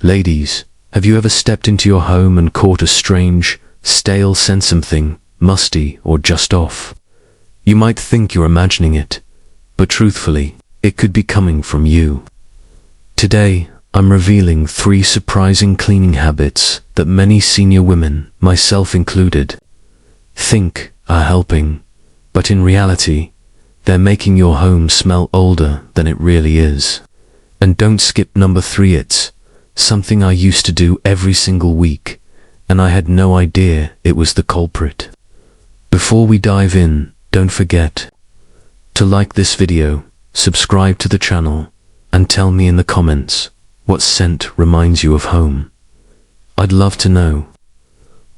Ladies, have you ever stepped into your home and caught a strange, stale scent, something musty or just off? You might think you're imagining it, but truthfully, it could be coming from you. Today, I'm revealing 3 surprising cleaning habits that many senior women, myself included, think are helping, but in reality, they're making your home smell older than it really is. And don't skip number 3. It's something I used to do every single week, and I had no idea it was the culprit. Before we dive in, don't forget to like this video, subscribe to the channel, and tell me in the comments what scent reminds you of home. I'd love to know.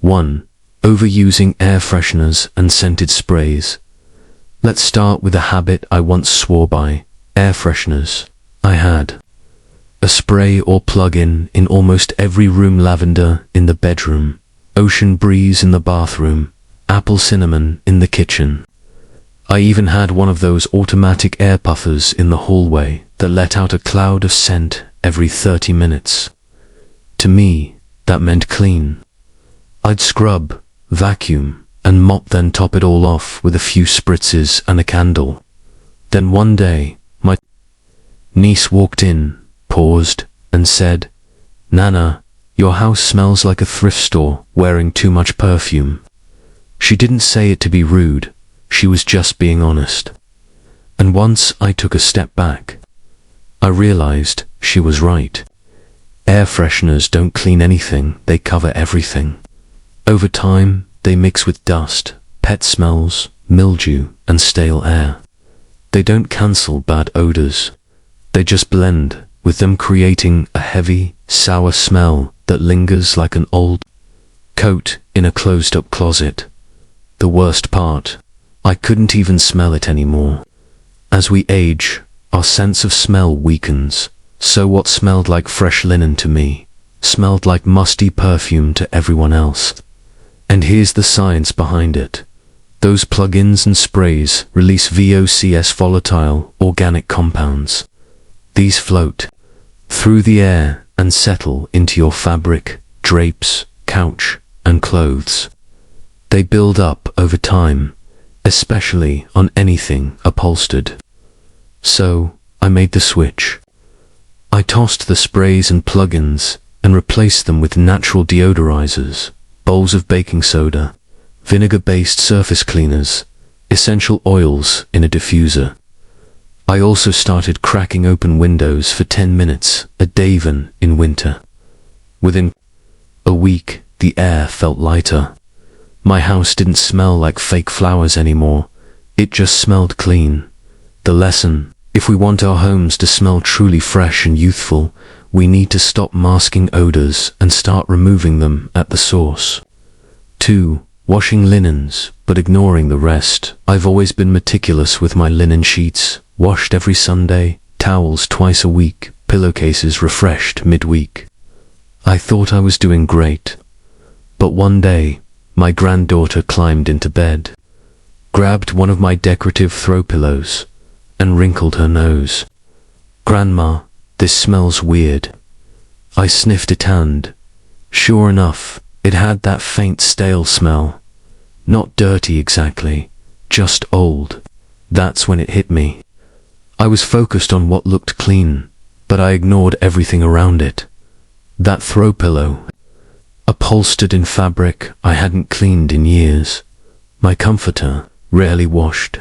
1. Overusing air fresheners and scented sprays. Let's start with a habit I once swore by: air fresheners. I had a spray or plug-in in almost every room: lavender in the bedroom, ocean breeze in the bathroom, apple cinnamon in the kitchen. I even had one of those automatic air puffers in the hallway that let out a cloud of scent every 30 minutes. To me, that meant clean. I'd scrub, vacuum, and mop, then top it all off with a few spritzes and a candle. Then one day, my niece walked in, paused, and said, "Nana, your house smells like a thrift store wearing too much perfume." She didn't say it to be rude, she was just being honest. And once I took a step back, I realized she was right. Air fresheners don't clean anything, they cover everything. Over time, they mix with dust, pet smells, mildew, and stale air. They don't cancel bad odors. They just blend with them, creating a heavy, sour smell that lingers like an old coat in a closed-up closet. The worst part, I couldn't even smell it anymore. As we age, our sense of smell weakens, so what smelled like fresh linen to me smelled like musty perfume to everyone else. And here's the science behind it. Those plug-ins and sprays release VOCs, volatile organic compounds. These float through the air and settle into your fabric, drapes, couch, and clothes. They build up over time, especially on anything upholstered. So, I made the switch. I tossed the sprays and plug-ins and replaced them with natural deodorizers, bowls of baking soda, vinegar-based surface cleaners, essential oils in a diffuser. I also started cracking open windows for 10 minutes a day, even in winter. Within a week, the air felt lighter. My house didn't smell like fake flowers anymore, it just smelled clean. The lesson: if we want our homes to smell truly fresh and youthful, we need to stop masking odors and start removing them at the source. 2. Washing linens, but ignoring the rest. I've always been meticulous with my linen sheets, washed every Sunday, towels twice a week, pillowcases refreshed midweek. I thought I was doing great. But one day, my granddaughter climbed into bed, grabbed one of my decorative throw pillows, and wrinkled her nose. "Grandma, this smells weird." I sniffed it, and sure enough, it had that faint stale smell. Not dirty exactly, just old. That's when it hit me. I was focused on what looked clean, but I ignored everything around it. That throw pillow, upholstered in fabric I hadn't cleaned in years. My comforter, rarely washed.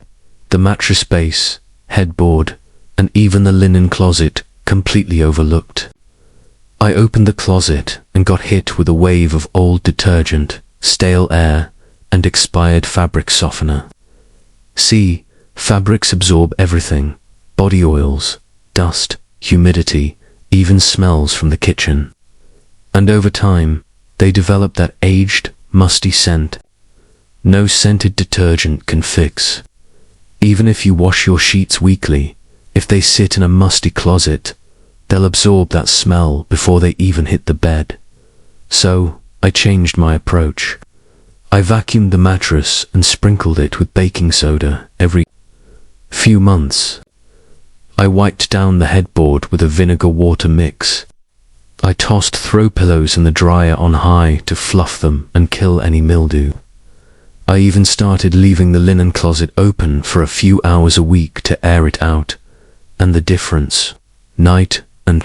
The mattress base, headboard, and even the linen closet completely overlooked. I opened the closet and got hit with a wave of old detergent, stale air, and expired fabric softener. See, fabrics absorb everything: body oils, dust, humidity, even smells from the kitchen. And over time, they develop that aged, musty scent no scented detergent can fix. Even if you wash your sheets weekly, if they sit in a musty closet, they'll absorb that smell before they even hit the bed. So, I changed my approach. I vacuumed the mattress and sprinkled it with baking soda every few months. I wiped down the headboard with a vinegar water mix, I tossed throw pillows in the dryer on high to fluff them and kill any mildew. I even started leaving the linen closet open for a few hours a week to air it out, and the difference, night and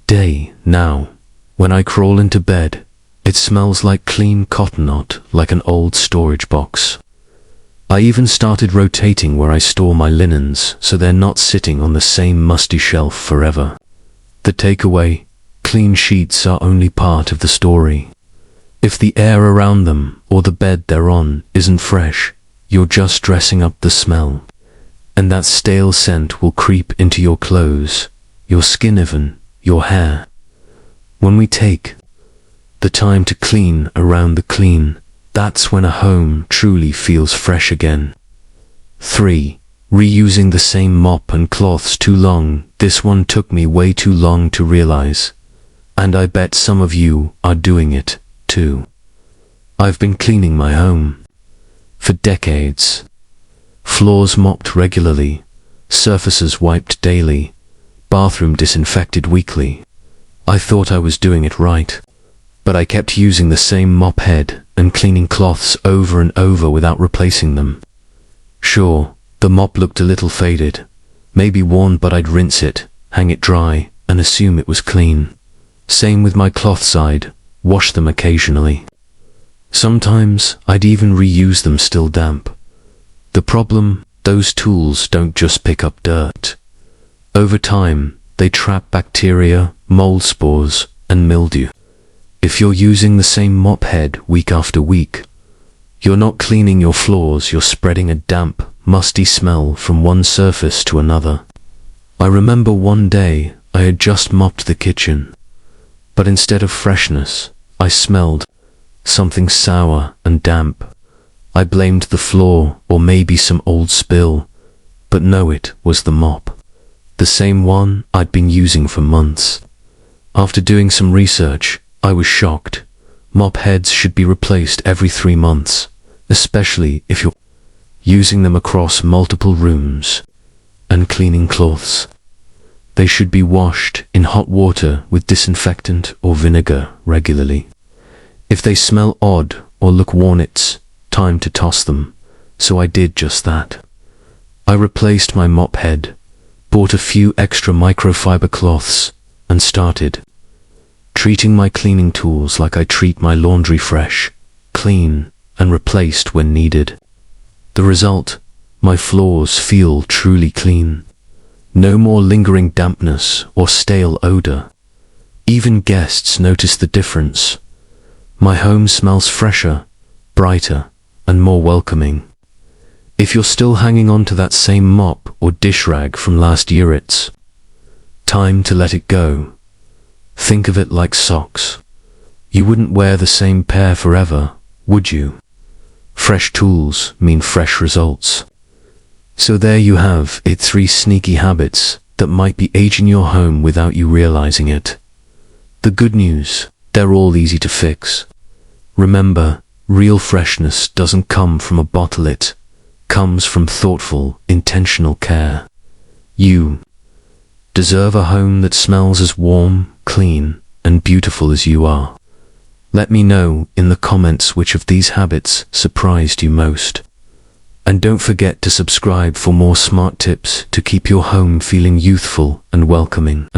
day now, when I crawl into bed, it smells like clean cotton, not like an old storage box. I even started rotating where I store my linens so they're not sitting on the same musty shelf forever. The takeaway: clean sheets are only part of the story. If the air around them or the bed they're on isn't fresh, you're just dressing up the smell. And that stale scent will creep into your clothes, your skin, even your hair. When we take the time to clean around the clean, that's when a home truly feels fresh again. 3. Reusing the same mop and cloths too long. This one took me way too long to realize. And I bet some of you are doing it too. I've been cleaning my home for decades. Floors mopped regularly, surfaces wiped daily, bathroom disinfected weekly. I thought I was doing it right, but I kept using the same mop head and cleaning cloths over and over without replacing them. Sure, the mop looked a little faded, maybe worn, but I'd rinse it, hang it dry, and assume it was clean. Same with my cloth side, wash them occasionally. Sometimes I'd even reuse them still damp. The problem: those tools don't just pick up dirt. Over time, they trap bacteria, mold spores, and mildew. If you're using the same mop head week after week, you're not cleaning your floors, you're spreading a damp, musty smell from one surface to another. I remember one day I had just mopped the kitchen, but instead of freshness, I smelled something sour and damp. I blamed the floor or maybe some old spill, but no, it was the mop. The same one I'd been using for months. After doing some research, I was shocked. Mop heads should be replaced every 3 months, especially if you're using them across multiple rooms and cleaning cloths. They should be washed in hot water with disinfectant or vinegar regularly. If they smell odd or look worn, it's time to toss them. So I did just that. I replaced my mop head, bought a few extra microfiber cloths, and started treating my cleaning tools like I treat my laundry: fresh, clean, and replaced when needed. The result: my floors feel truly clean. No more lingering dampness or stale odor. Even guests notice the difference. My home smells fresher, brighter, and more welcoming. If you're still hanging on to that same mop or dish rag from last year, it's time to let it go. Think of it like socks. You wouldn't wear the same pair forever, would you? Fresh tools mean fresh results. So there you have it, 3 sneaky habits that might be aging your home without you realizing it. The good news: they're all easy to fix. Remember, real freshness doesn't come from a bottle, it comes from thoughtful, intentional care. You deserve a home that smells as warm, clean, and beautiful as you are. Let me know in the comments which of these habits surprised you most. And don't forget to subscribe for more smart tips to keep your home feeling youthful and welcoming.